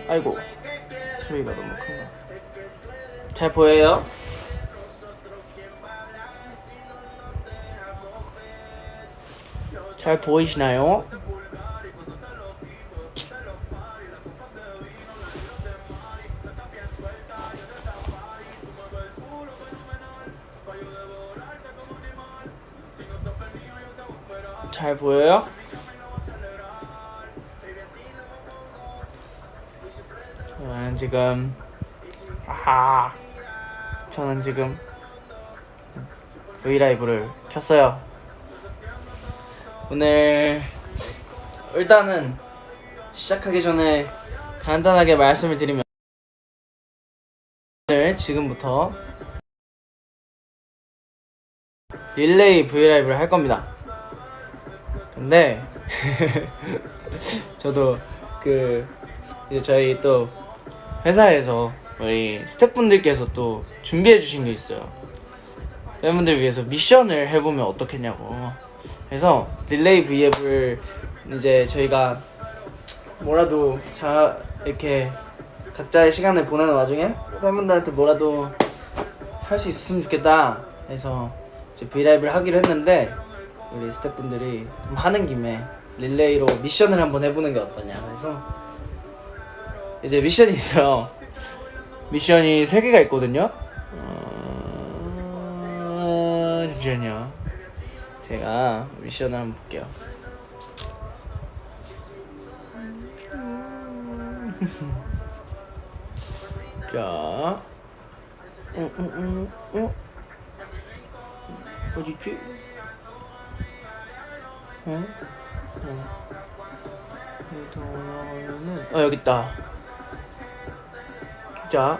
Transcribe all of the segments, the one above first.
아이고 소리가 너무 큰가. 잘 보여요? 잘 보이시나요? 잘 보여요? 저는 지금 브이라이브를 켰어요. 오늘 일단은 시작하기 전에 간단하게 말씀을 드리면, 오늘 지금부터 릴레이 브이라이브를 할 겁니다. 근데 저도 이제 저희 또 회사에서 우리 스태프분들께서 또 준비해 주신 게 있어요. 팬분들 위해서 미션을 해보면 어떻겠냐고. 그래서 릴레이 브이앱을 이제 저희가 뭐라도 이렇게 각자의 시간을 보내는 와중에 팬분들한테 뭐라도 할 수 있었으면 좋겠다 해서 이제 브이라이브를 하기로 했는데, 우리 스태프분들이 좀 하는 김에 릴레이로 미션을 한번 해보는 게 어떠냐 해서 이제 미션이 있어요. 미션이 3개가 있거든요. 잠시만요. 제가 미션을 한번 볼게요. 자, 어디지? 여기 있다. 자,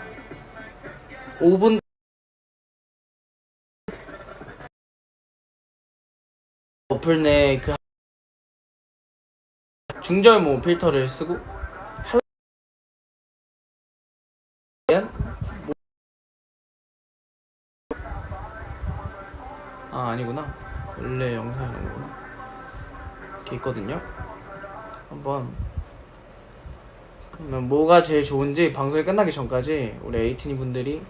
5분 어플 내 그 중절모 필터를 쓰고 아니구나. 원래 영상이 이런 거구나. 이렇게 있거든요. 한번 그러면 뭐가 제일 좋은지 방송이 끝나기 전까지 우리 에이티니 분들이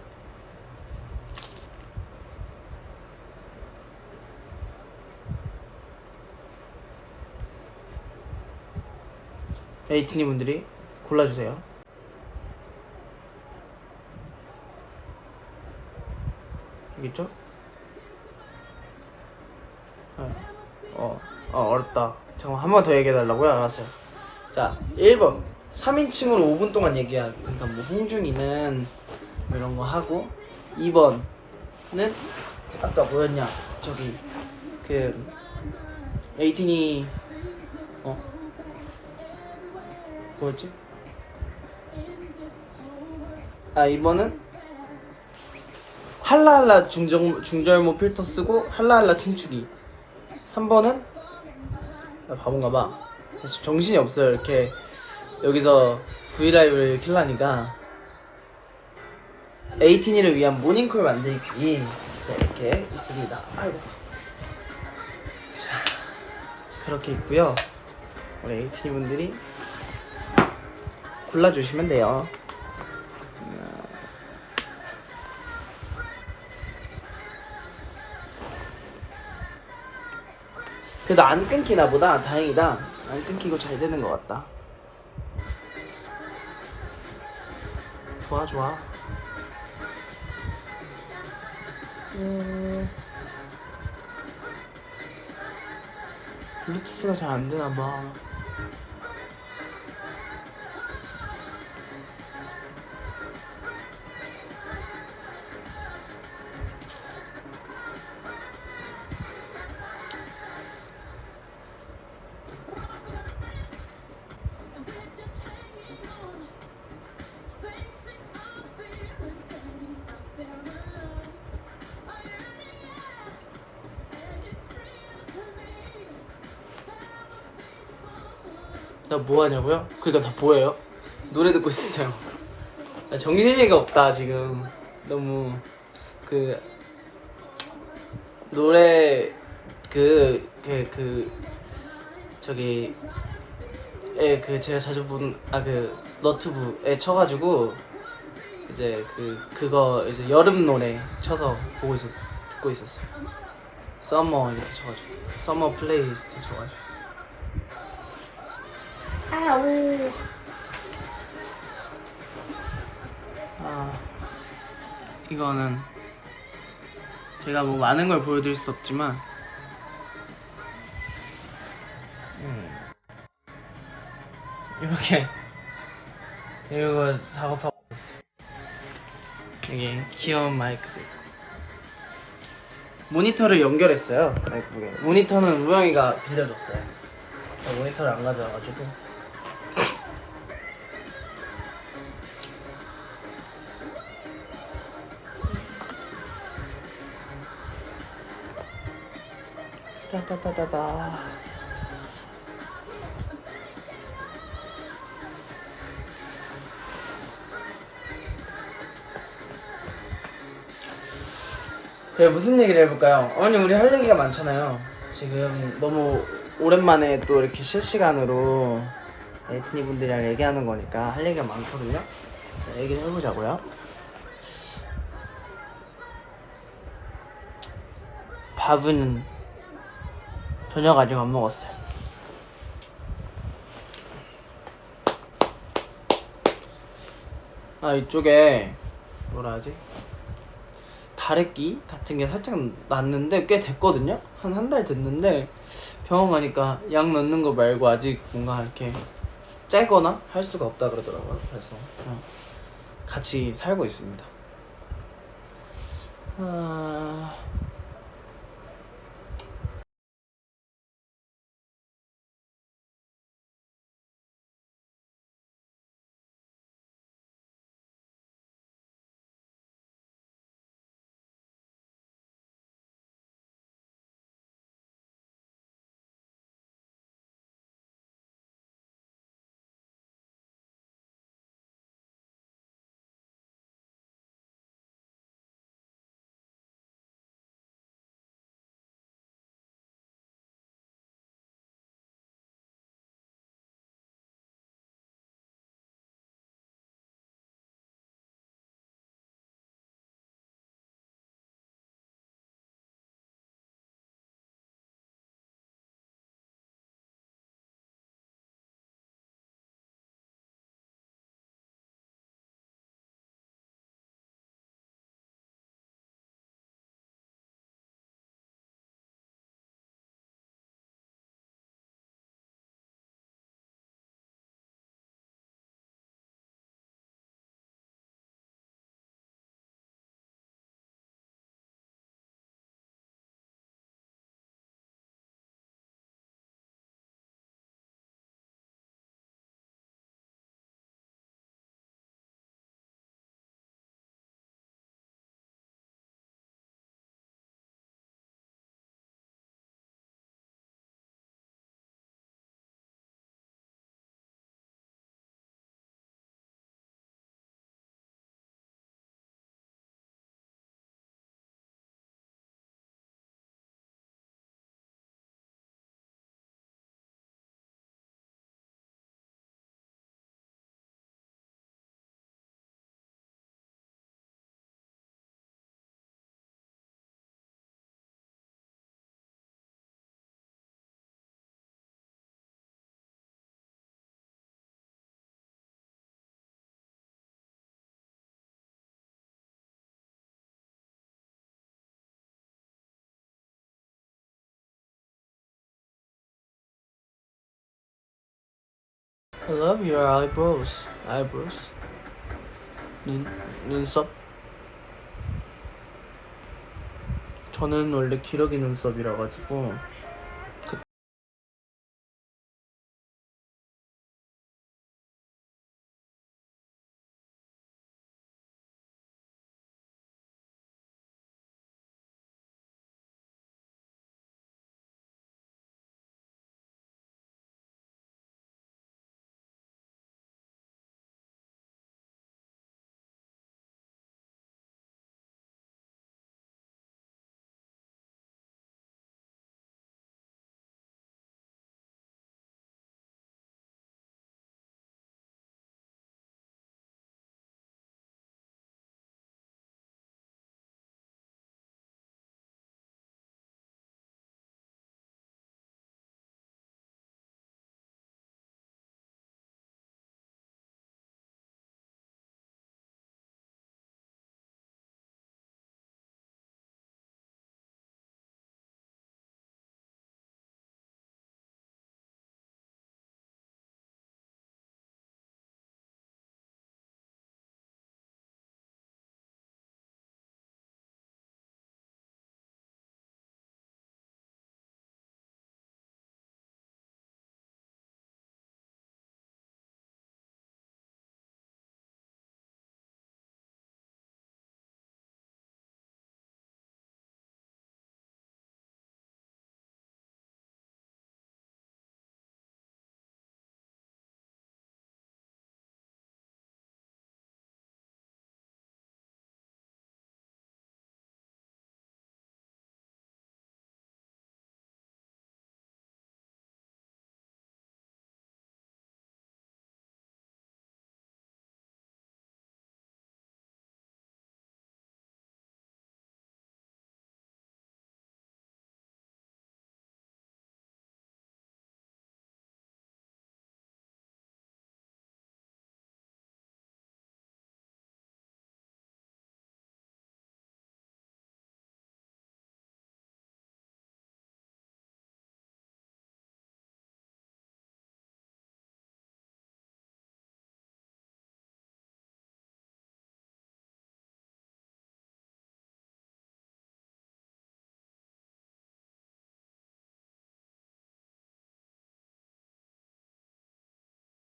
골라주세요. 여기 있죠? 어렵다. 잠깐 한 번 더 얘기해달라고요? 알았어요. 자, 1번 3인칭으로 5분 동안 얘기하기. 그러니까 뭐 홍준이는 뭐 이런 거 하고, 2번은 아까 뭐였냐, 저기 에이틴이 뭐였지? 2번은 할라할라 중절모 필터 쓰고 할라할라 춤추기. 3번은 바본가봐. 정신이 없어요. 이렇게 여기서 브이라이브를 킬라니까 에이티니를 위한 모닝콜 만들기. 자, 이렇게 있습니다. 아이고. 자, 그렇게 있고요. 우리 에이티니 분들이 골라주시면 돼요. 그래도 안 끊기나 보다. 다행이다. 안 끊기고 잘 되는 것 같다. 좋아. 블루투스가 잘 안 되나 봐. 나 뭐하냐고요? 그러니까 다 뭐예요? 노래 듣고 있어요. 정신이가 없다 지금. 너무 노래 저기 그 제가 자주 본 그 너튜브에 쳐가지고 이제 그거 이제 여름 노래 쳐서 보고 있었어. 듣고 있었어. 서머 이렇게 쳐가지고 서머 플레이리스트 쳐가지고. 아우. 이거는 제가 뭐 많은 걸 보여드릴 수 없지만 이렇게 이거 작업하고 있어요. 여기 귀여운 마이크도 있고 모니터를 연결했어요. 마이크에. 모니터는 우영이가 빌려줬어요. 모니터를 안 가져와가지고 따따따따따. 그래, 무슨 얘기를 해볼까요? 어머니, 우리 할 얘기가 많잖아요. 지금 너무 오랜만에 또 이렇게 실시간으로 에이트니 분들이랑 얘기하는 거니까 할 얘기가 많거든요. 자, 얘기를 해보자고요. 밥은 저녁 아직 안 먹었어요. 이쪽에 뭐라 하지? 다래끼 같은 게 살짝 났는데 꽤 됐거든요? 한 달 됐는데 병원 가니까 약 넣는 거 말고 아직 뭔가 이렇게 째거나 할 수가 없다 그러더라고요. 그래서 그냥 같이 살고 있습니다. I love your eyebrows. 눈썹. 저는 원래 기러기 눈썹이라 가지고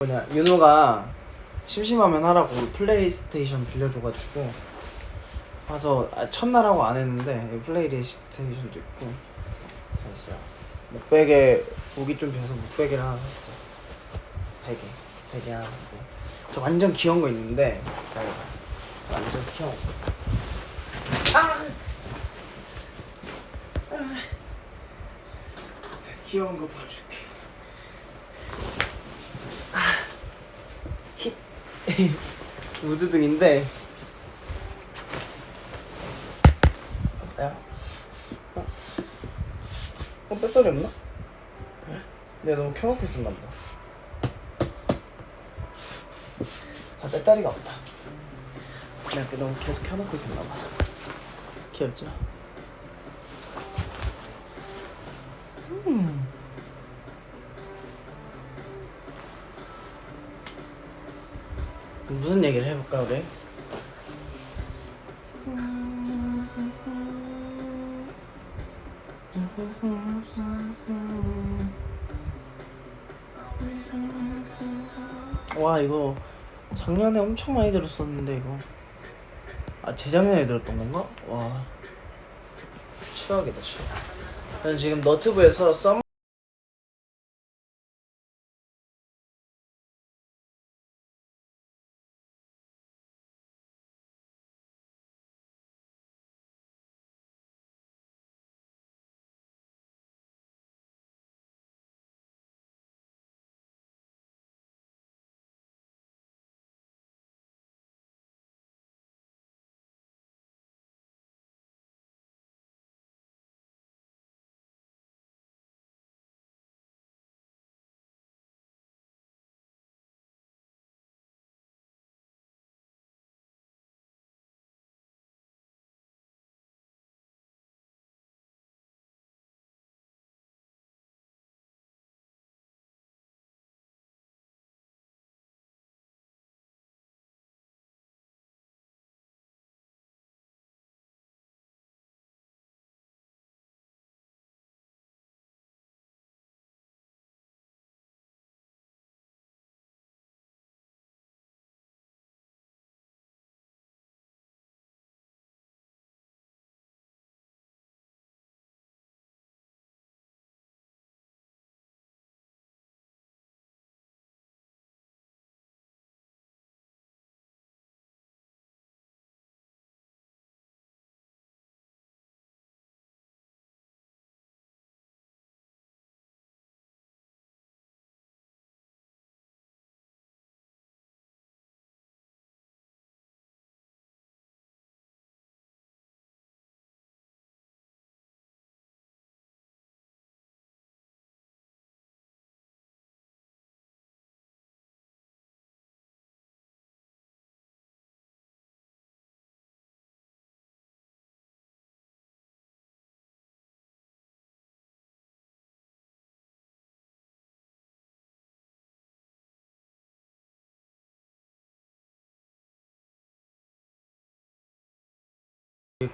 뭐냐, 윤호가 심심하면 하라고 플레이스테이션 빌려줘가지고 와서 첫날하고 안 했는데 플레이스테이션도 있고 잘했어요. 목베개 목이 좀 비어서 목베개를 하나 샀어. 베개 하나 사고. 저 완전 귀여운 거 있는데 완전 귀여워. 귀여운 거 보여줄게. 무드등인데 야, 배터리 없나? 내가 너무 켜놓고 있었나 보다. 배터리가 없다. 내가 너무 계속 켜놓고 있었나 봐. 귀엽죠? 무슨 얘기를 해볼까 우리? 와 이거 작년에 엄청 많이 들었었는데 이거 재작년에 들었던 건가? 와 추억이다 추억. 저는 지금 너튜브에서 썸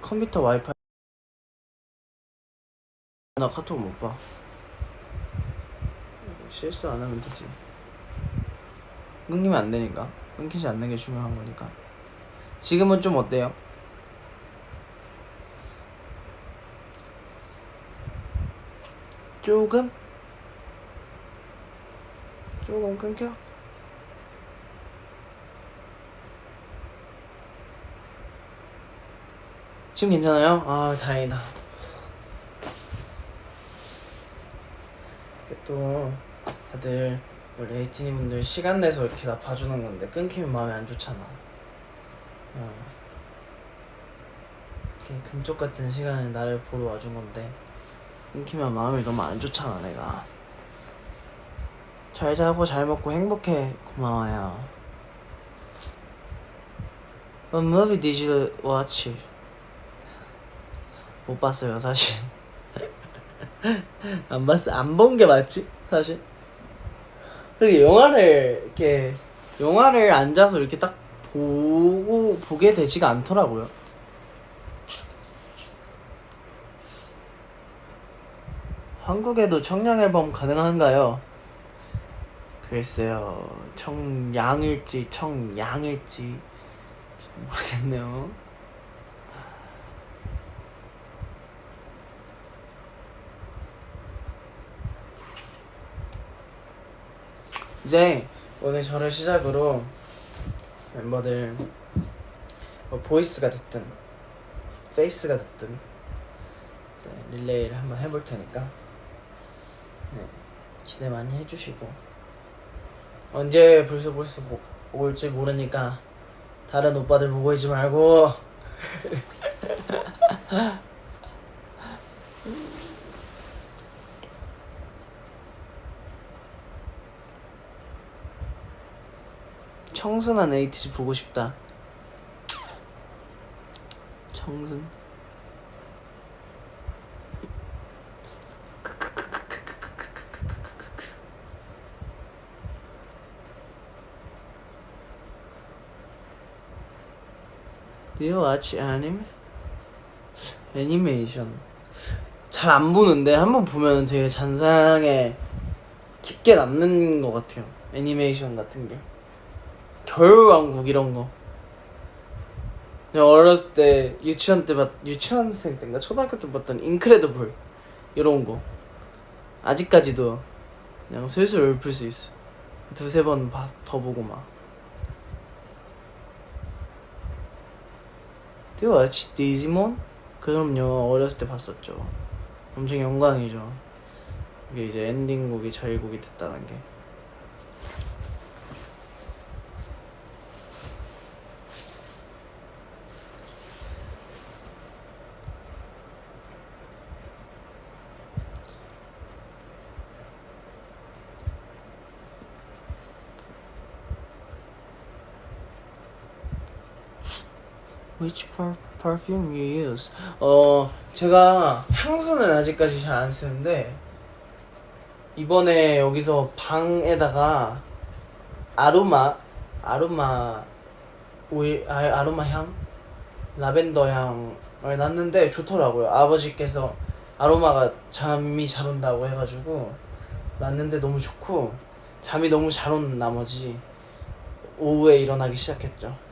컴퓨터 와이파이 나 카톡 못 봐. 실수 안 하면 되지. 끊기면 안 되니까. 끊기지 않는 게 중요한 거니까. 지금은 좀 어때요? 조금 끊겨? 지금 괜찮아요? 아 다행이다. 또 다들 우리 에이티니 분들 시간 내서 이렇게 나 봐주는 건데 끊기면 마음이 안 좋잖아. 이렇게 금쪽 같은 시간에 나를 보러 와준 건데 끊기면 마음이 너무 안 좋잖아. 내가 잘 자고 잘 먹고 행복해. 고마워요. What movie did you watch? 못 봤어요 사실. 안 봤어. 안 본 게 맞지 사실. 그리고 영화를 앉아서 이렇게 딱 보게 되지가 않더라고요. 한국에도 청량 앨범 가능한가요? 글쎄요, 청양일지 청양일지 모르겠네요. 이제 오늘 저를 시작으로 멤버들 뭐 보이스가 됐든 페이스가 됐든 릴레이를 한번 해볼 테니까 네, 기대 많이 해주시고, 언제 불쑥 올지 모르니까 다른 오빠들 보고 있지 말고 청순한 에이티즈 보고 싶다. 청순. Do you watch anime? 애니메이션 잘 안 보는데 한번 보면 되게 잔상에 깊게 남는 것 같아요. 애니메이션 같은 게 겨울왕국 이런 거. 그냥 어렸을 때 유치원생 때인가 초등학교 때 봤던 인크레더블 이런 거 아직까지도 그냥 슬슬 읊을 수 있어. 두세 번 더 보고 막. Do you watch 디지몬? 그럼요, 어렸을 때 봤었죠. 엄청 영광이죠. 이게 이제 엔딩곡이 저희 곡이 됐다는 게. Which perfume you use? 제가 향수는 아직까지 잘 안 쓰는데 이번에 여기서 방에다가 아로마 오일, 아로마 향, 라벤더 향을 놨는데 좋더라고요. 아버지께서 아로마가 잠이 잘 온다고 해가지고 놨는데 너무 좋고, 잠이 너무 잘 온 나머지 오후에 일어나기 시작했죠.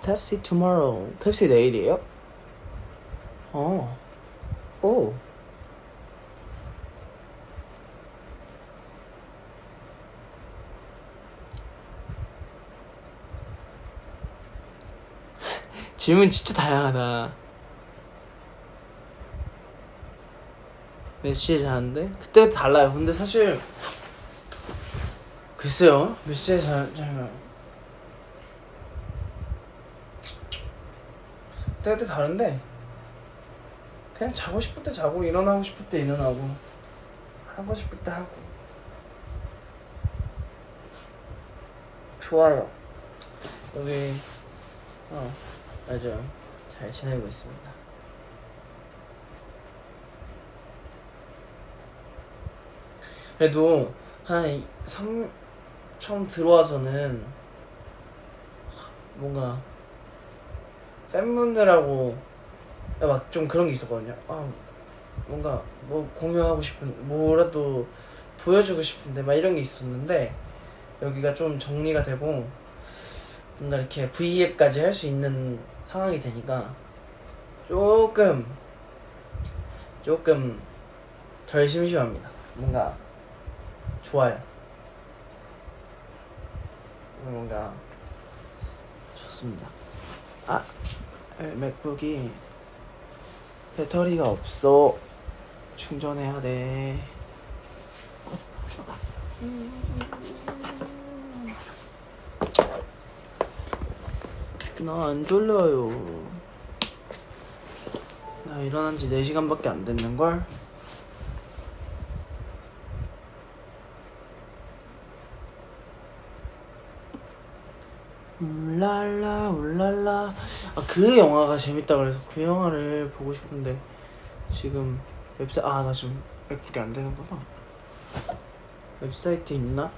펩시 tomorrow. 펩시 내일이에요? 오. 질문 진짜 다양하다. 몇 시에 자는데? 그때가 달라요. 근데 사실 글쎄요, 몇 시에 자요? 그때 다른데 그냥 자고 싶을 때 자고 일어나고 싶을 때 일어나고 하고 싶을 때 하고. 좋아요. 여기 맞아요. 잘 지내고 있습니다. 그래도 처음 들어와서는 뭔가 팬분들하고 막 좀 그런 게 있었거든요. 뭔가 뭐 공유하고 싶은, 뭐라도 보여주고 싶은데 막 이런 게 있었는데, 여기가 좀 정리가 되고 뭔가 이렇게 V앱까지 할 수 있는 상황이 되니까 조금 덜 심심합니다. 뭔가 좋아요. 뭔가 좋습니다. 맥북이 배터리가 없어. 충전해야 돼. 나 안 졸려요. 나 일어난 지 4시간밖에 안 됐는걸? 울랄라 울랄라. 그 영화가 재밌다 그래서 그 영화를 보고 싶은데 지금 나 지금 맥북이 안 되는구나. 웹사이트 있나?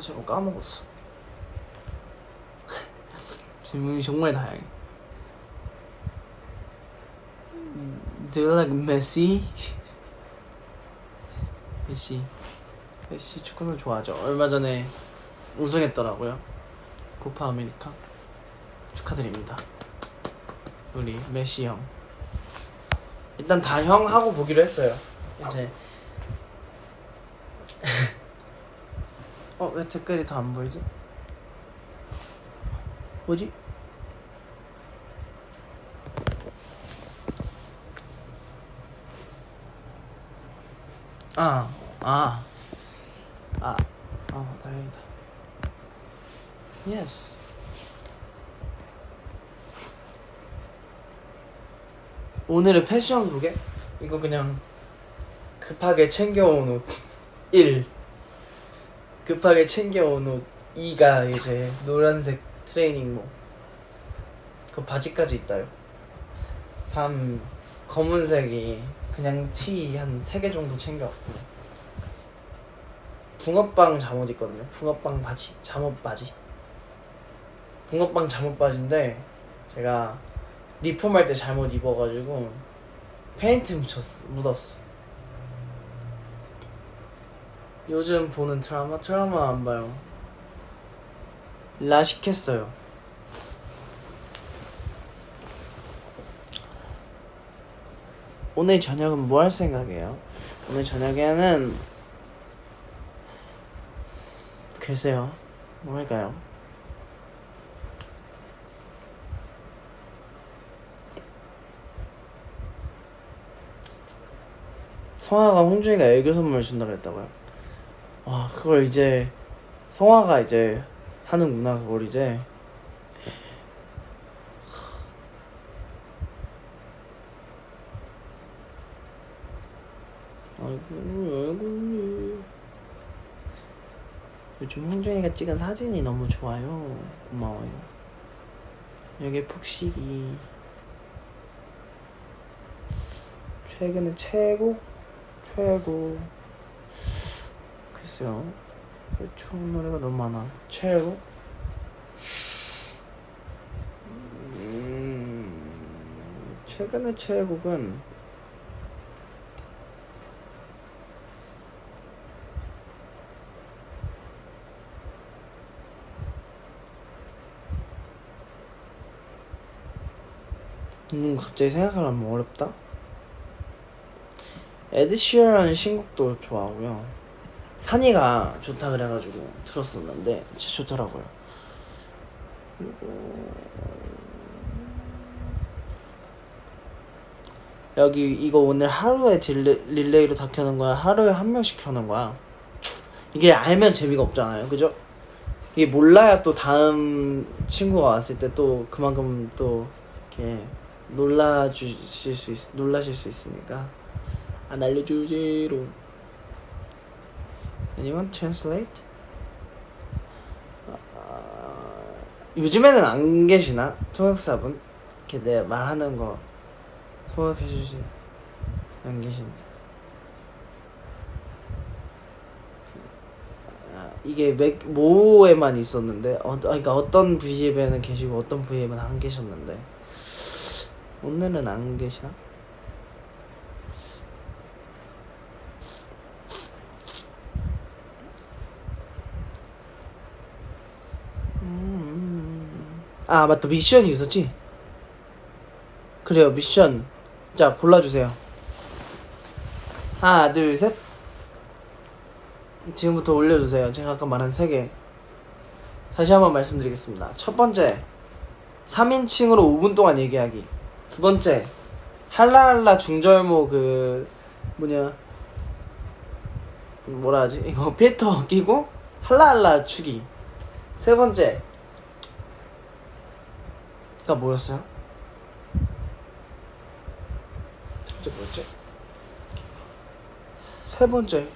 제가 까먹었어. 질문이 정말 다양해. Do you like Messi? 메시 축구는 좋아하죠. 얼마 전에 우승했더라고요. 코파 아메리카. 축하드립니다. 우리 메시 형. 일단 다 형 하고 보기로 했어요. 이제 왜 댓글이 다 안 보이지? 뭐지? 다행이다. Yes. 오늘의 패션 소개? 이거 그냥 급하게 챙겨온 옷 1. 급하게 챙겨온 옷 2가 이제 노란색 트레이닝복. 그 바지까지 있다요. 3. 검은색이 그냥 티 한 3개 정도 챙겨왔고, 붕어빵 잠옷 있거든요. 붕어빵 바지, 잠옷 바지. 붕어빵 잠옷 바지인데 제가 리폼할 때 잘못 입어가지고 페인트 묻었어. 요즘 보는 드라마 안 봐요. 라식했어요. 오늘 저녁은 뭐 할 생각이에요? 오늘 저녁에는 글쎄요, 뭐 할까요? 성화가 홍준이가 애교 선물 준다 그랬다고요? 와, 그걸 이제 성화가 이제 하는구나. 그걸 이제. 아이고. 요즘 홍준이가 찍은 사진이 너무 좋아요. 고마워요. 여기 푹쉬기. 최근에 최고. 글쎄요, 좋은 노래가 너무 많아. 최고. 최근에 최애곡은 갑자기 생각하면 어렵다. 에드 시어런 신곡도 좋아하고요. 산이가 좋다 그래가지고 들었었는데 진짜 좋더라고요. 그리고 여기 이거 오늘 하루에 릴레이로 다 켜는 거야? 하루에 한 명씩 켜는 거야? 이게 알면 재미가 없잖아요, 그죠? 이게 몰라야 또 다음 친구가 왔을 때 또 그만큼 또 이렇게 놀라실 수 있으니까 안 알려주지로. Anyone translate? 요즘에는 안 계시나? 통역사분? 이렇게 내 말하는 거 통역해주시 안 계시나? 이게 모에만 있었는데 그러니까 어떤 V앱에는 계시고 어떤 V앱은 안 계셨는데 오늘은 안 계시나? 맞다, 미션이 있었지? 그래요, 미션. 자, 골라주세요. 하나, 둘, 셋. 지금부터 올려주세요. 제가 아까 말한 3개 다시 한번 말씀드리겠습니다. 첫 번째, 3인칭으로 5분 동안 얘기하기. 두 번째, 할라할라 중절모 뭐라 하지? 이거 필터 끼고 할라할라 추기. 세 번째 가 뭐였어요? 뭐였지? 세 번째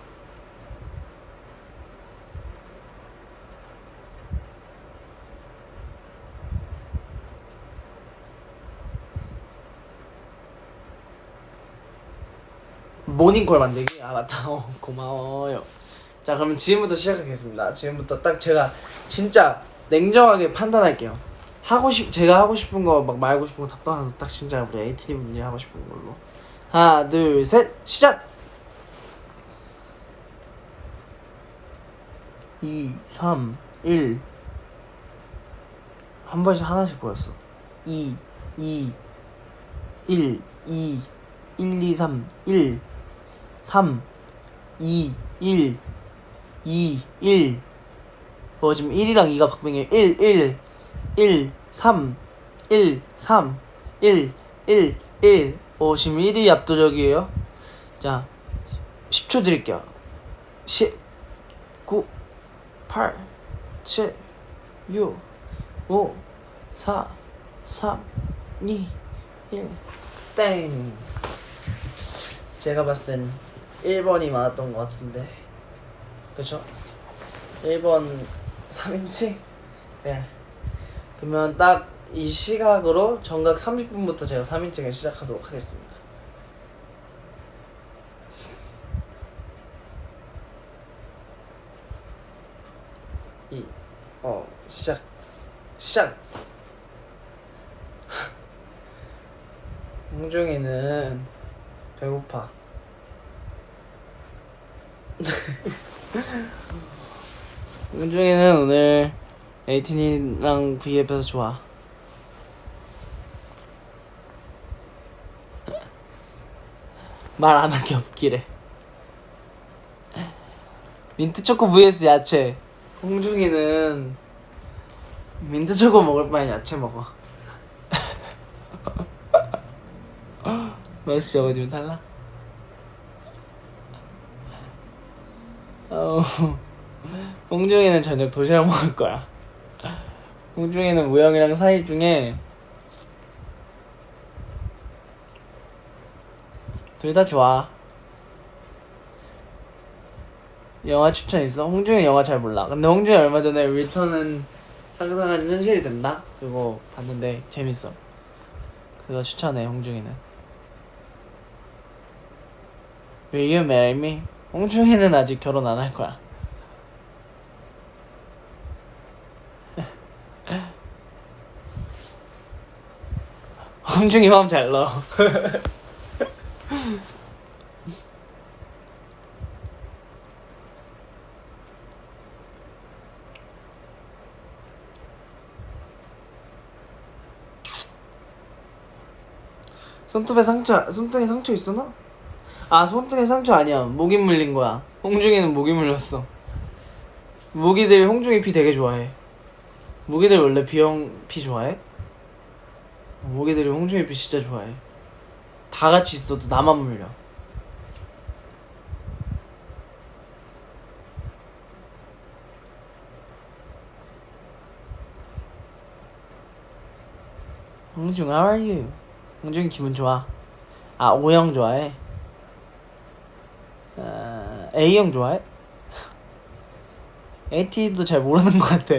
모닝콜 만들기? 아 맞다. 고마워요. 자 그러면 지금부터 시작하겠습니다. 지금부터 딱 제가 진짜 냉정하게 판단할게요. 제가 하고 싶은 거 막 말고 싶은 거 다 떠나서 딱 진짜 우리 에이티니 분들이 하고 싶은 걸로. 하나 둘 셋 시작. 2, 3, 1 한 번씩 하나씩 보였어. 2, 2, 1, 2, 1, 2, 3, 1, 3, 2, 1, 2, 1. 지금 1이랑 2가 박빙이에요. 1, 1, 1, 3, 1, 3, 1, 1, 1. 지금 1이 압도적이에요. 자, 10초 드릴게요. 10, 9, 8, 7, 6, 5, 4, 3, 2, 1. 땡. 제가 봤을 땐 1번이 많았던 것 같은데. 그쵸? 1번 3인칭? 네. 그러면 딱 이 시각으로 정각 30분부터 제가 3인칭을 시작하도록 하겠습니다. 시작! 홍중이는 배고파. 홍중이는 오늘 에이틴이랑 V앱에서 좋아. 말 안 한 게 없기래. 민트초코 vs 야채. 홍중이는 민트초코 먹을 바엔 야채 먹어. 마우스 적어주면 달라? 홍중이는 저녁 도시락 먹을 거야. 홍중이는 우영이랑 사이 중에 둘 다 좋아. 영화 추천 있어? 홍중이 영화 잘 몰라. 근데 홍중이 얼마 전에 리턴은 상상한 현실이 된다? 그거 봤는데 재밌어. 그거 추천해. 홍중이는. Will you marry me? 홍중이는 아직 결혼 안 할 거야. 홍중이 마음 잘 넣어. 손등에 상처 있었나? 손등에 상처 아니야. 모기 물린 거야. 홍중이는 모기 물렸어. 모기들 홍중이 피 되게 좋아해. 모기들 원래 B형 피 좋아해? 모기들이 홍중이 피 진짜 좋아해. 다 같이 있어도 나만 물려. 홍중, how are you? 홍중이 기분 좋아. O형 좋아해? A형 좋아해? AT도 잘 모르는 것 같아.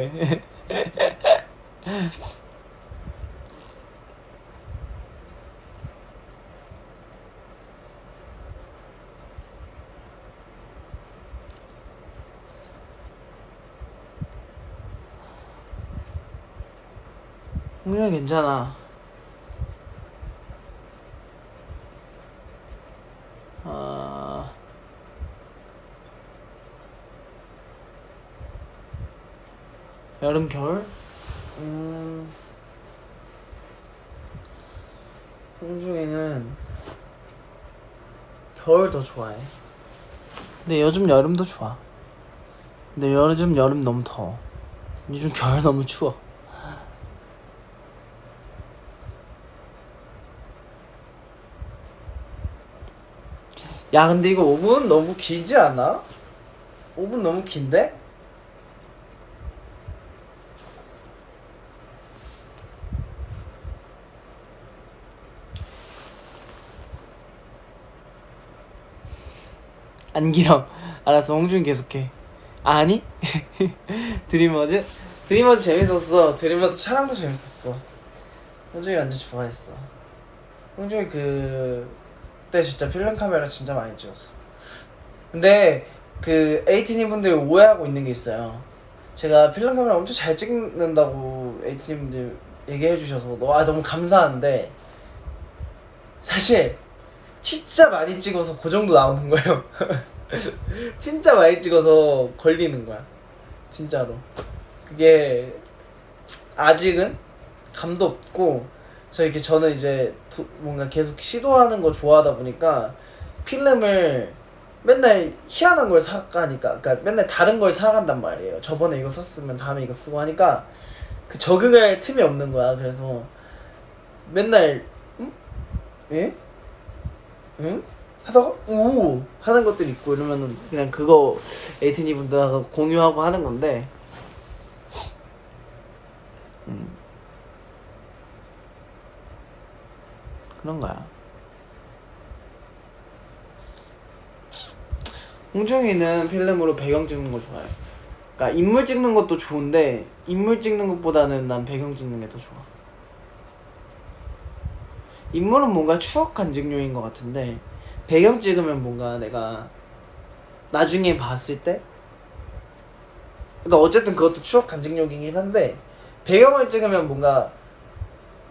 홍준이 괜찮아. 여름 겨울? 홍중이는 겨울 더 좋아해. 근데 요즘 여름도 좋아. 근데 요즘 여름 너무 더워. 요즘 겨울 너무 추워. 야 근데 이거 5분 너무 길지 않아? 5분 너무 긴데? 안 길어. 알았어. 홍준이 계속해. 아니? 드리머즈 재밌었어. 드리머즈 촬영도 재밌었어. 홍준이 완전 좋아했어. 홍준이 그때 그때 진짜 필름 카메라 진짜 많이 찍었어. 근데 그 에이티니 분들이 오해하고 있는 게 있어요. 제가 필름 카메라 엄청 잘 찍는다고 에이티니 분들 얘기해 주셔서 너무 감사한데, 사실 진짜 많이 찍어서 그 정도 나오는 거예요. 진짜 많이 찍어서 걸리는 거야, 진짜로. 그게 아직은 감도 없고, 저는 이제 뭔가 계속 시도하는 거 좋아하다 보니까 필름을 맨날 희한한 걸 사가니까, 그러니까 맨날 다른 걸 사간단 말이에요. 저번에 이거 썼으면 다음에 이거 쓰고 하니까 그 적응할 틈이 없는 거야. 그래서 맨날 응? 예? 응? 하다가 오 하는 것들이 있고 이러면은 그냥 그거 에이티니 분들하고 공유하고 하는 건데, 그런 거야. 홍중이는 필름으로 배경 찍는 거 좋아해. 그러니까 인물 찍는 것도 좋은데 인물 찍는 것보다는 난 배경 찍는 게 더 좋아. 인물은 뭔가 추억 간직용인 것 같은데 배경 찍으면 뭔가 내가 나중에 봤을 때, 그러니까 어쨌든 그것도 추억 간직용이긴 한데 배경을 찍으면 뭔가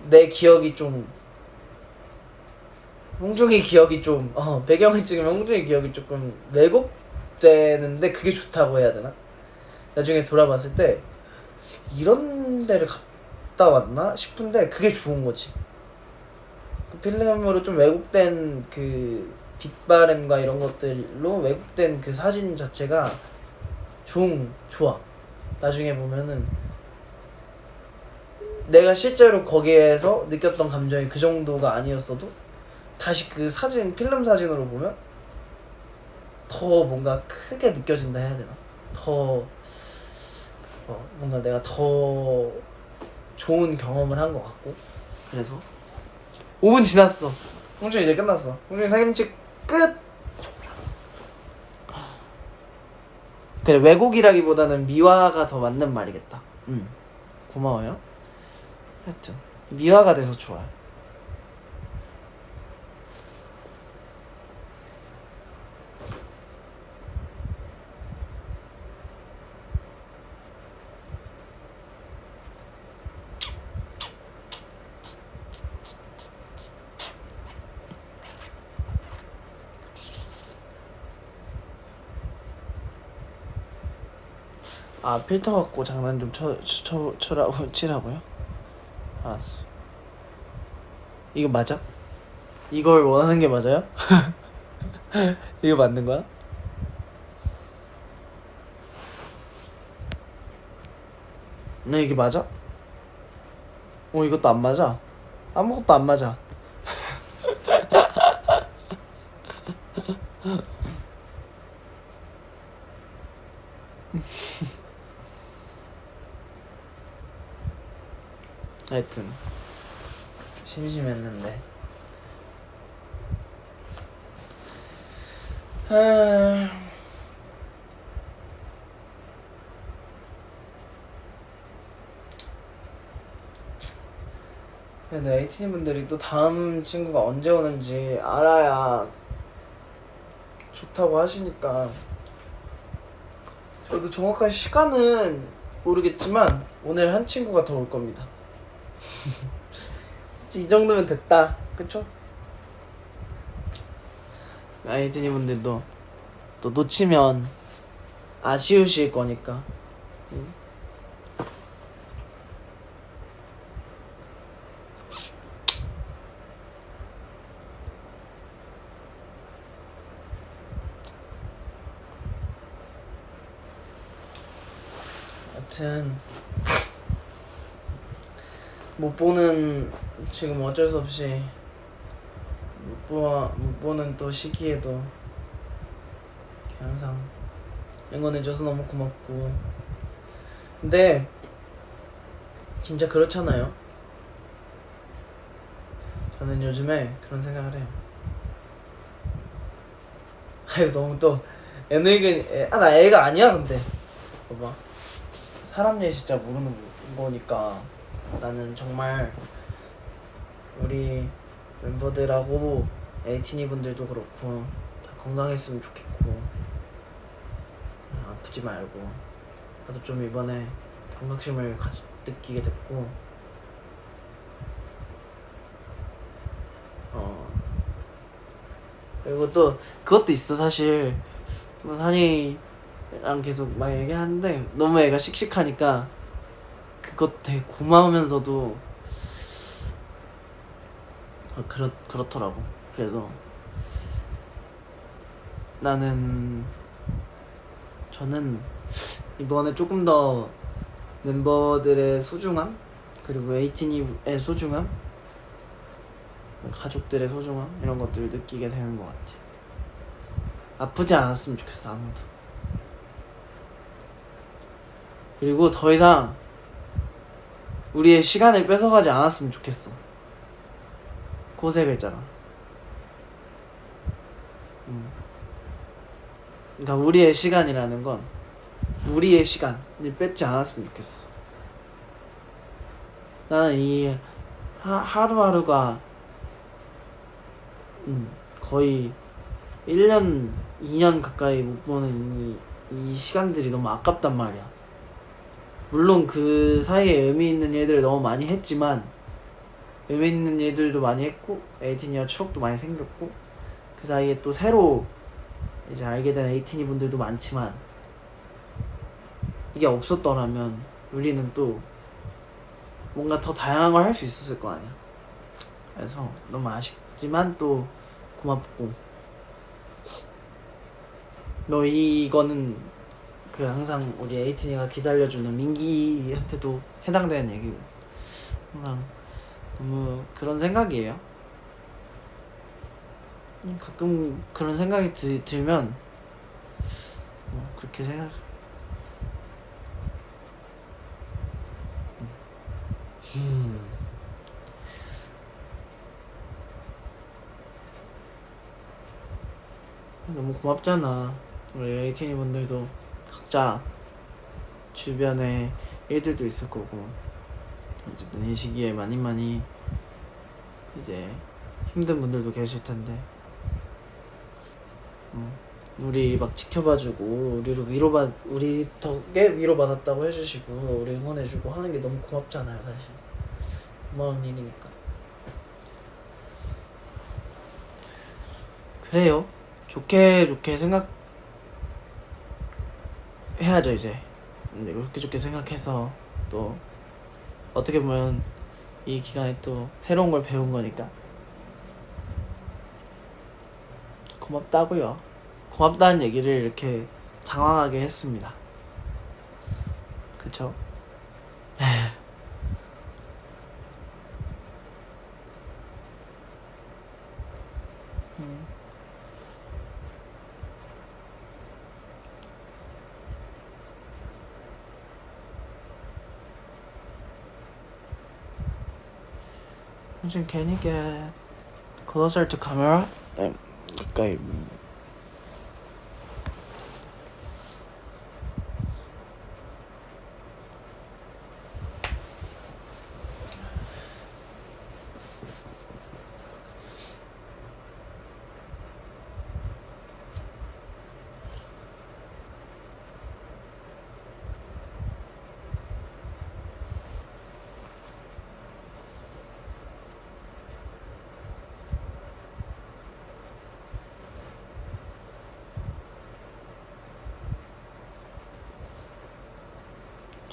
내 기억이 좀, 홍중이 기억이 좀 배경을 찍으면 홍중이 기억이 조금 왜곡되는데 그게 좋다고 해야 되나? 나중에 돌아봤을 때 이런 데를 갔다 왔나 싶은데 그게 좋은 거지. 그 필름으로 좀 왜곡된 그 빛바램과 이런 것들로 왜곡된 그 사진 자체가 좋아. 나중에 보면은 내가 실제로 거기에서 느꼈던 감정이 그 정도가 아니었어도 다시 그 사진, 필름 사진으로 보면 더 뭔가 크게 느껴진다 해야 되나? 더 뭔가 내가 더 좋은 경험을 한 것 같고. 그래서 5분 지났어. 홍준 이제 끝났어. 홍준 사김치 끝. 그래, 왜곡이라기보다는 미화가 더 맞는 말이겠다. 고마워요. 하여튼 미화가 돼서 좋아요. 아, 필터 갖고 장난 좀 치라고요? 알았어. 이거 맞아? 이걸 원하는 게 맞아요? 이거 맞는 거야? 네, 이게 맞아? 이것도 안 맞아. 아무것도 안 맞아. 하여튼 심심했는데 그래도 에이티니 분들이 또 다음 친구가 언제 오는지 알아야 좋다고 하시니까 저도 정확한 시간은 모르겠지만 오늘 한 친구가 더 올 겁니다. 이 정도면 됐다, 그쵸? 에이티니 분들도 또 놓치면 아쉬우실 거니까. 여튼 못 보는, 지금 어쩔 수 없이 못 보는 또 시기에도 항상 응원해줘서 너무 고맙고. 근데 진짜 그렇잖아요. 저는 요즘에 그런 생각을 해요. 아유, 너무 또 애늙은 나 애가 아니야. 근데 봐봐, 사람 일 진짜 모르는 거니까 나는 정말 우리 멤버들하고 에이티니 분들도 그렇고 다 건강했으면 좋겠고 아프지 말고. 나도 좀 이번에 경각심을 느끼게 됐고 그리고 또 그것도 있어. 사실 산이랑 계속 막 얘기하는데 너무 애가 씩씩하니까 그것 되게 고마우면서도 그렇더라고. 그래서 저는 이번에 조금 더 멤버들의 소중함, 그리고 에이티니의 소중함, 가족들의 소중함, 이런 것들을 느끼게 되는 것 같아. 아프지 않았으면 좋겠어, 아무도. 그리고 더 이상 우리의 시간을 뺏어가지 않았으면 좋겠어. 고세 글자가. 그러니까 우리의 시간이라는 건 우리의 시간을 뺏지 않았으면 좋겠어. 나는 이 하루하루가 거의 1년, 2년 가까이 못 보는 이 시간들이 너무 아깝단 말이야. 물론 그 사이에 의미 있는 일들을 너무 많이 했지만, 의미 있는 일들도 많이 했고 에이티니와 추억도 많이 생겼고, 그 사이에 또 새로 이제 알게 된 에이티니 분들도 많지만, 이게 없었더라면 우리는 또 뭔가 더 다양한 걸 할 수 있었을 거 아니야. 그래서 너무 아쉽지만 또 고맙고, 이거는 그 항상 우리 에이티니가 기다려주는 민기한테도 해당되는 얘기고, 항상 너무 그런 생각이에요. 가끔 그런 생각이 들면 그렇게 생각. 너무 고맙잖아. 우리 에이티니 분들도 각자 주변에 일들도 있을 거고, 어쨌든 이 시기에 많이 이제 힘든 분들도 계실 텐데, 우리 막 지켜봐주고 우리 덕에 위로받았다고 해주시고 우리 응원해주고 하는 게 너무 고맙잖아요. 사실 고마운 일이니까. 그래요. 좋게 생각해야죠 이제. 근데 좋게 생각해서 또 어떻게 보면 이 기간에 또 새로운 걸 배운 거니까 고맙다고요. 고맙다는 얘기를 이렇게 장황하게 했습니다. 그쵸? Can you get closer to camera? 가까이.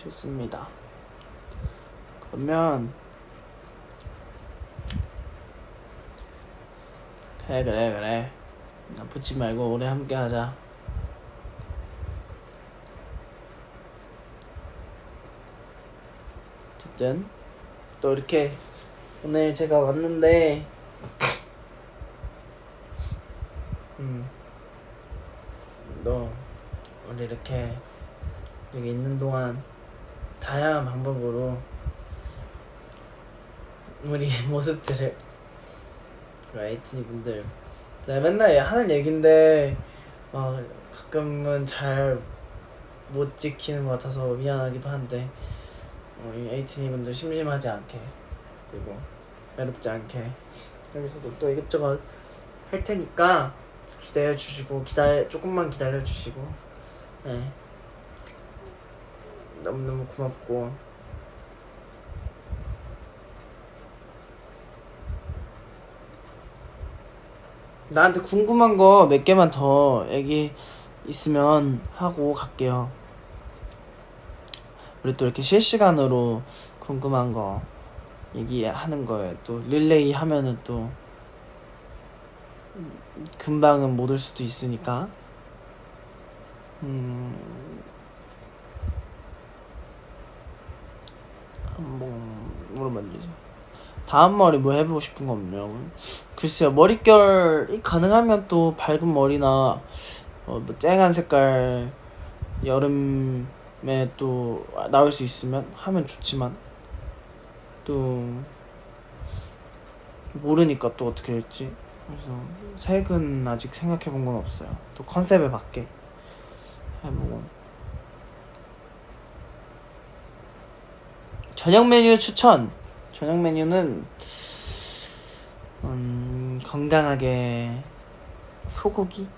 좋습니다. 그러면 그래 아프지 말고 오래 함께 하자. 어쨌든 또 이렇게 오늘 제가 왔는데 너 우리 이렇게 여기 있는 동안 다양한 방법으로 우리 모습들을, 에이티니 분들, 내가 맨날 하는 얘긴데 가끔은 잘 못 지키는 것 같아서 미안하기도 한데, 우리 에이티니 분들 심심하지 않게, 그리고 외롭지 않게 여기서도 또 이것저것 할 테니까 기다려 주시고 조금만 기다려 주시고 네. 너무너무 고맙고 나한테 궁금한 거 몇 개만 더 얘기 있으면 하고 갈게요. 우리 또 이렇게 실시간으로 궁금한 거 얘기하는 거에 또 릴레이 하면은 또 금방은 못 올 수도 있으니까 한번 물어봐주세요. 다음 머리 뭐 해보고 싶은 거 없냐고? 글쎄요, 머릿결이 가능하면 또 밝은 머리나 뭐 쨍한 색깔 여름에 또 나올 수 있으면 하면 좋지만 또 모르니까 또 어떻게 될지. 그래서 색은 아직 생각해본 건 없어요. 또 컨셉에 맞게 해보고. 저녁 메뉴 추천. 저녁 메뉴는 건강하게 소고기.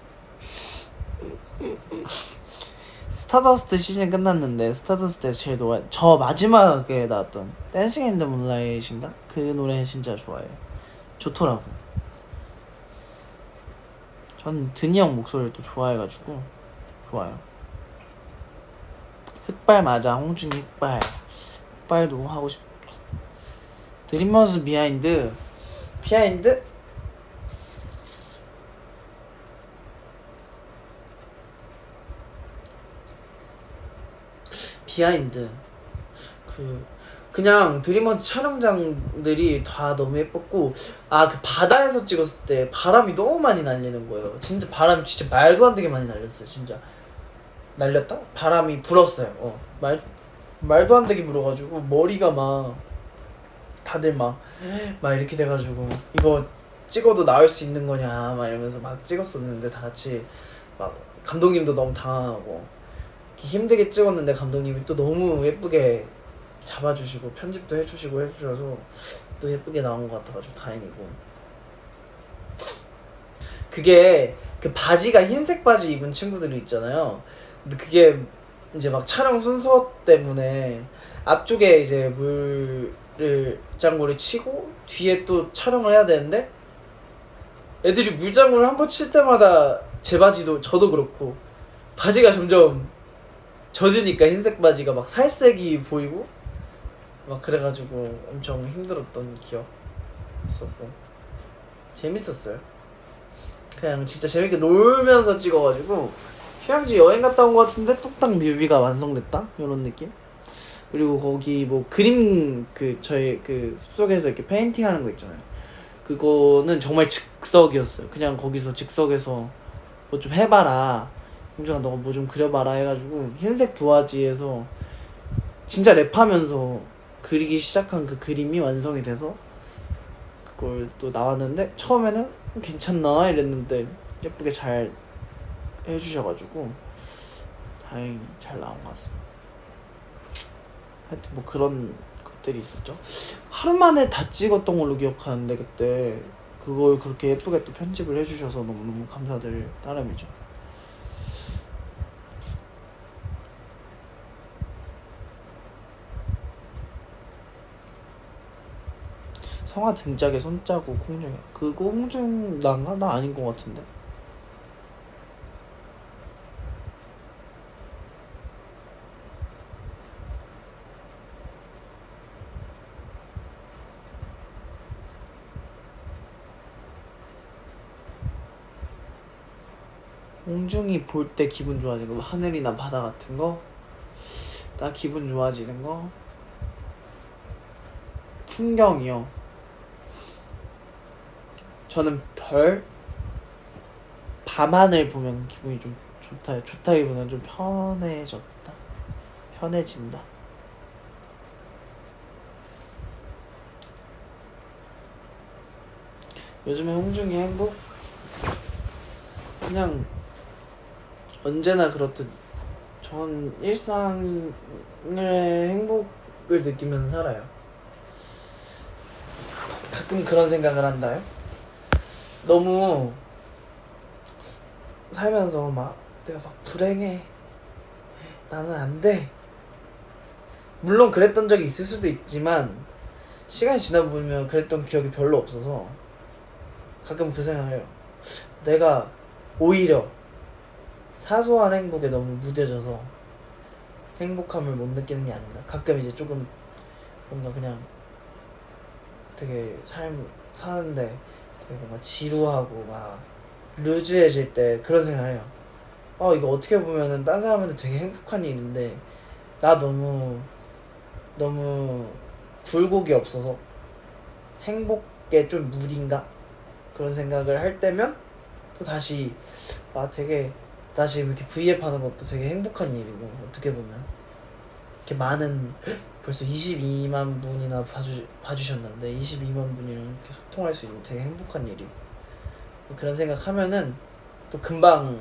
스타더스트 시즌 끝났는데 스타더스트에서 제일 저 마지막에 나왔던 댄싱 인 더 문라이트인가? 그 노래 진짜 좋아해요. 좋더라고. 전 드니 형 목소리를 또 좋아해가지고 좋아요. 흑발 맞아. 홍중이 흑발. 흑발도 하고 싶다. 드림머스 비하인드. 비하인드 그냥 드림머스 촬영장들이 다 너무 예뻤고 그 바다에서 찍었을 때 바람이 너무 많이 날리는 거예요. 진짜 바람이 진짜 말도 안 되게 많이 날렸어요. 진짜 날렸다? 바람이 불었어요. 말도 안 되게 불어가지고 머리가 막 다들 막 이렇게 돼가지고 이거 찍어도 나올 수 있는 거냐 막 이러면서 막 찍었었는데 다 같이 막 감독님도 너무 당황하고 힘들게 찍었는데 감독님이 또 너무 예쁘게 잡아주시고 편집도 해주셔서 또 예쁘게 나온 것 같아가지고 다행이고. 그게 그 바지가 흰색 바지 입은 친구들이 있잖아요. 근데 그게 이제 막 촬영 순서 때문에 앞쪽에 이제 물장구를 치고 뒤에 또 촬영을 해야 되는데 애들이 물장구를 한 번 칠 때마다 제 바지도 저도 그렇고 바지가 점점 젖으니까 흰색 바지가 막 살색이 보이고 막 그래가지고 엄청 힘들었던 기억 있었고 재밌었어요. 그냥 진짜 재밌게 놀면서 찍어가지고 휴양지 여행 갔다 온 것 같은데 뚝딱 뮤비가 완성됐다 이런 느낌. 그리고 거기 뭐 그림 저희 숲속에서 이렇게 페인팅 하는 거 있잖아요. 그거는 정말 즉석이었어요. 그냥 거기서 즉석에서 뭐 좀 해봐라, 홍준아 너가 뭐 좀 그려봐라 해가지고 흰색 도화지에서 진짜 랩하면서 그리기 시작한 그 그림이 완성이 돼서 그걸 또 나왔는데 처음에는 괜찮나 이랬는데 예쁘게 잘 해주셔가지고 다행히 잘 나온 것 같습니다. 하여튼 뭐 그런 것들이 있었죠. 하루 만에 다 찍었던 걸로 기억하는데 그때 그걸 그렇게 예쁘게 또 편집을 해주셔서 너무너무 감사드릴 따름이죠. 성화 등짝에 손자국 홍중이 그거 홍중 난가? 나 아닌 것 같은데. 홍중이 볼 때 기분 좋아지는 거, 하늘이나 바다 같은 거, 나 기분 좋아지는 거, 풍경이요. 저는 밤하늘 보면 기분이 좀 좋다기보다는 좀 편해진다. 요즘에 홍중이 행복? 그냥 언제나 그렇듯 전 일상의 행복을 느끼면서 살아요. 가끔 그런 생각을 한다요. 너무 살면서 막 내가 막 불행해, 나는 안 돼. 물론 그랬던 적이 있을 수도 있지만 시간이 지나 보면 그랬던 기억이 별로 없어서 가끔 그 생각을 해요. 내가 오히려 사소한 행복에 너무 무뎌져서 행복함을 못 느끼는 게 아닌가. 가끔 이제 조금 뭔가 그냥 되게 삶 사는데 되게 뭔가 지루하고 막 루즈해질 때 그런 생각을 해요. 이거 어떻게 보면은 딴 사람한테 되게 행복한 일인데 나 너무 굴곡이 없어서 행복에 좀 무리인가? 그런 생각을 할 때면 또 다시 되게 나 지금 이렇게 V앱 하는 것도 되게 행복한 일이고, 어떻게 보면 이렇게 많은 벌써 22만 분이나 봐주셨는데 22만 분이랑 이렇게 소통할 수 있는 되게 행복한 일이고, 그런 생각하면은 또 금방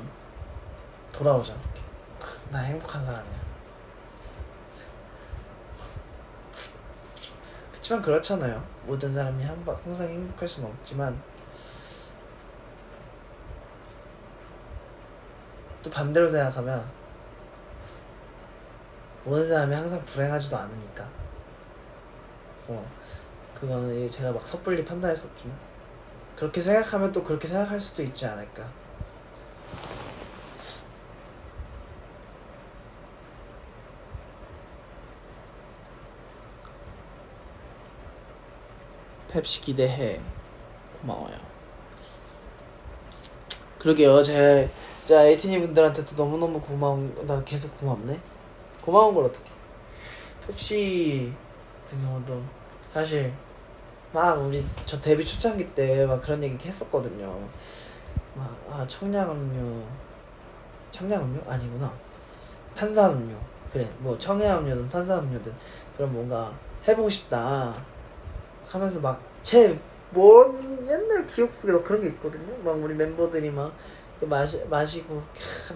돌아오잖아. 나 행복한 사람이야. 그렇지만 그렇잖아요. 모든 사람이 항상 행복할 수는 없지만 또 반대로 생각하면 모든 사람이 항상 불행하지도 않으니까 그거는 제가 막 섣불리 판단할 수 없지만 그렇게 생각하면 또 그렇게 생각할 수도 있지 않을까. 펩시 기대해. 고마워요. 그러게요. 제가 에이티니 분들한테도 너무너무 나 계속 고맙네. 고마운 걸 어떡해. 펩시 같은 경우도 사실 막 저 데뷔 초창기 때 막 그런 얘기 했었거든요. 막 청량음료 아니구나, 탄산음료. 그래, 뭐 청량음료든 탄산음료든 그럼 뭔가 해보고 싶다 하면서 막 제 먼 옛날 기억 속에 막 그런 게 있거든요. 막 우리 멤버들이 막 마시고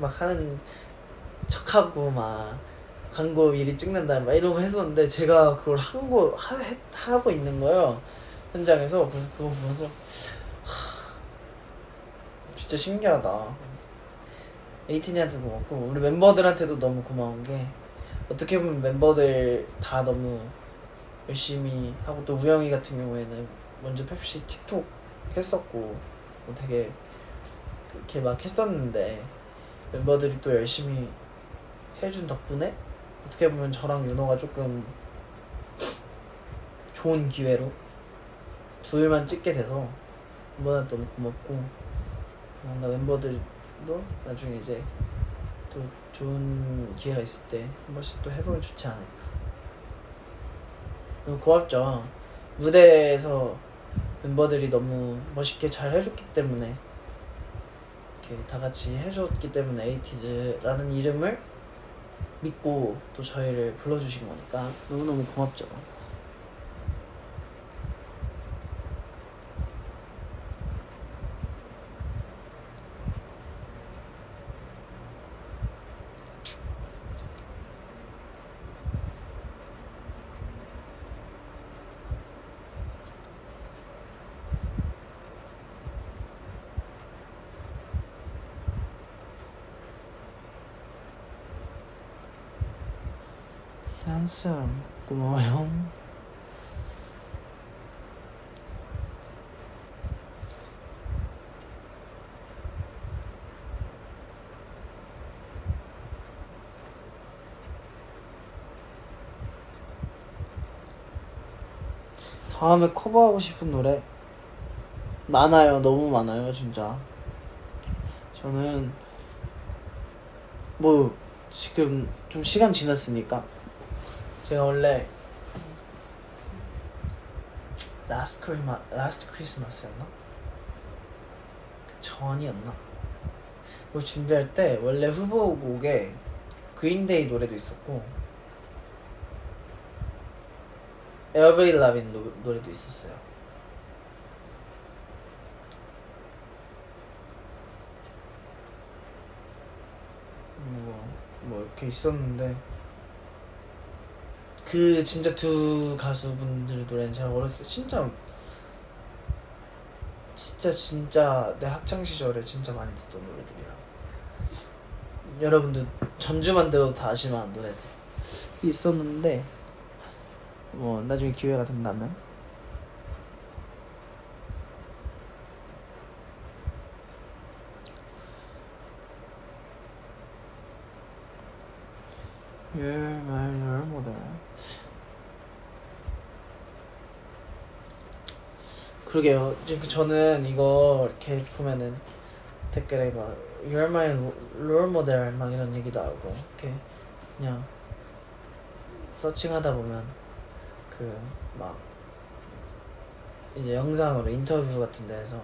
막 하는 척하고 막 광고 미리 찍는다 막 이런 거 했었는데 제가 그걸 하고 있는 거예요, 현장에서. 그래서 그거 보면서 진짜 신기하다. 에이티니한테도 고맙고 우리 멤버들한테도 너무 고마운 게, 어떻게 보면 멤버들 다 너무 열심히 하고, 또 우영이 같은 경우에는 먼저 펩시 틱톡 했었고 되게 그렇게 막 했었는데 멤버들이 또 열심히 해준 덕분에 어떻게 보면 저랑 윤호가 조금 좋은 기회로 둘만 찍게 돼서 멤버들한테 너무 고맙고, 뭔가 멤버들도 나중에 이제 또 좋은 기회가 있을 때 한 번씩 또 해보면 좋지 않을까. 너무 고맙죠. 무대에서 멤버들이 너무 멋있게 잘 해줬기 때문에, 이렇게 다 같이 해줬기 때문에 에이티즈라는 이름을 믿고 또 저희를 불러주신 거니까 너무너무 고맙죠. 한쌈 고마워요. 다음에 커버하고 싶은 노래 많아요. 너무 많아요 진짜. 저는 뭐 지금 좀 시간 지났으니까, 제가 원래 라스트 크리스마스였나? 그 전이었나? 뭐 준비할 때 원래 후보곡에 그린데이 노래도 있었고 에어브리 라빈 노래도 있었어요. 뭐 이렇게 있었는데, 그 진짜 두 가수분들 노래는 제가 어렸을 때 진짜 내 학창 시절에 진짜 많이 듣던 노래들이라 여러분들 전주만 들어도 다 아실 만한 노래들 있었는데 뭐 나중에 기회가 된다면 You're my role model. 그러게요. 지금 저는 이거 이렇게 보면은 댓글에 막 You're my role model 막 이런 얘기도 하고 이렇게 그냥 서칭하다 보면 그 막 이제 영상으로 인터뷰 같은 데에서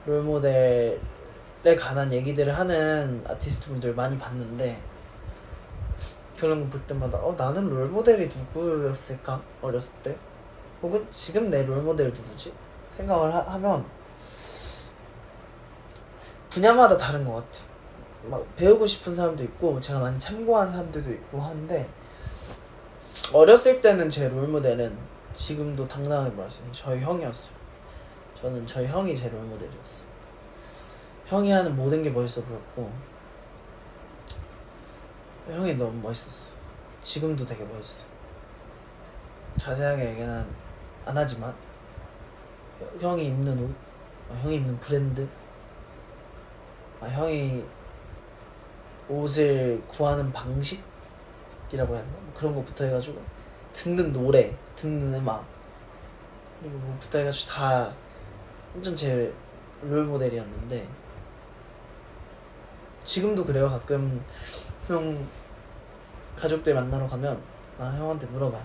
롤모델에 관한 얘기들을 하는 아티스트 분들 많이 봤는데 그런 거 볼 때마다 나는 롤모델이 누구였을까? 어렸을 때? 혹은 지금 내 롤모델 누구지? 생각을 하면 분야마다 다른 것 같아. 막 배우고 싶은 사람도 있고 제가 많이 참고한 사람들도 있고 한데 어렸을 때는 제 롤모델은 지금도 당당하게 말할 수 있는 저희 형이었어요. 저는 저희 형이 제 롤모델이었어요. 형이 하는 모든 게 멋있어 보였고 형이 너무 멋있었어. 지금도 되게 멋있어. 자세하게 얘기는 안 하지만 형이 입는 옷, 형이 입는 브랜드, 형이 옷을 구하는 방식이라고 해야 되나? 뭐 그런 거부터 해가지고 듣는 노래, 듣는 음악 그리고 뭐부터 해가지고 다 완전 제 롤모델이었는데 지금도 그래요. 가끔 형 가족들 만나러 가면 형한테 물어봐요.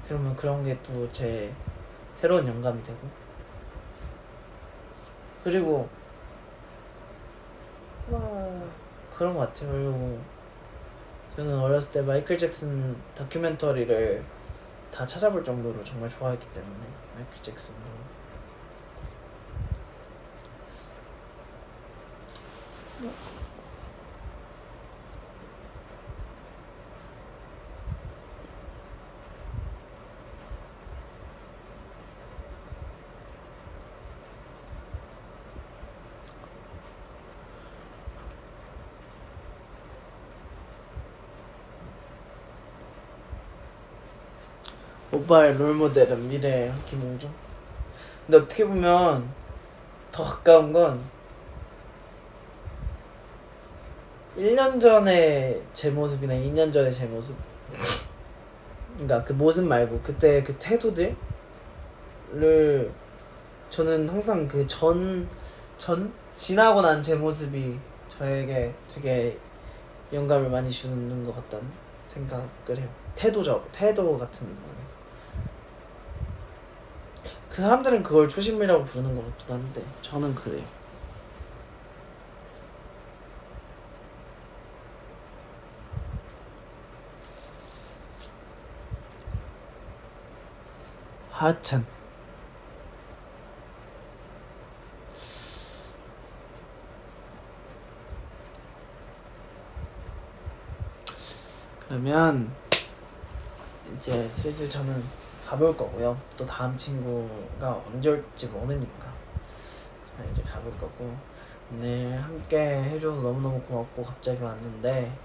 그러면 그런 게 또 제 새로운 영감이 되고 그리고 그런 것 같아요. 그리고 저는 어렸을 때 마이클 잭슨 다큐멘터리를 다 찾아볼 정도로 정말 좋아했기 때문에 마이클 잭슨도 오빠의 롤모델은 미래의 김홍중. 근데 어떻게 보면 더 가까운 건 1년 전에 제 모습이나 2년 전에 제 모습 그러니까 그 모습 말고 그때 그 태도들을 저는 항상 그 지나고 난 제 모습이 저에게 되게 영감을 많이 주는 것 같다는 생각을 해요. 태도 같은 부분에서 그 사람들은 그걸 초심이라고 부르는 것 같기도 한데 저는 그래요. 하여튼 그러면 이제 슬슬 저는 가볼 거고요. 또 다음 친구가 언제 올지 모르니까 저는 이제 가볼 거고 오늘 함께 해줘서 너무너무 고맙고 갑자기 왔는데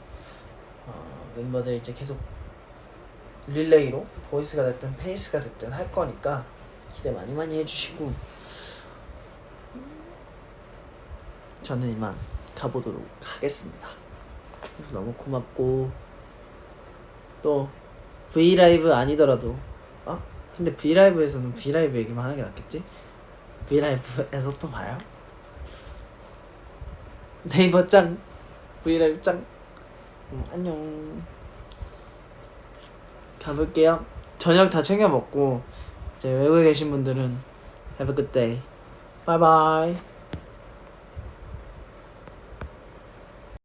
멤버들 이제 계속 릴레이로 보이스가 됐든 페이스가 됐든 할 거니까 기대 많이 해주시고 저는 이만 가보도록 하겠습니다. 그래서 너무 고맙고 또 브이라이브 아니더라도 근데 브이라이브에서는 브이라이브 얘기만 하는 게 낫겠지? 브이라이브에서 또 봐요. 네이버 짱 브이라이브 짱 안녕. 가볼게요. 저녁 다 챙겨 먹고 이제 외국에 계신 분들은 Have a good day. Bye bye.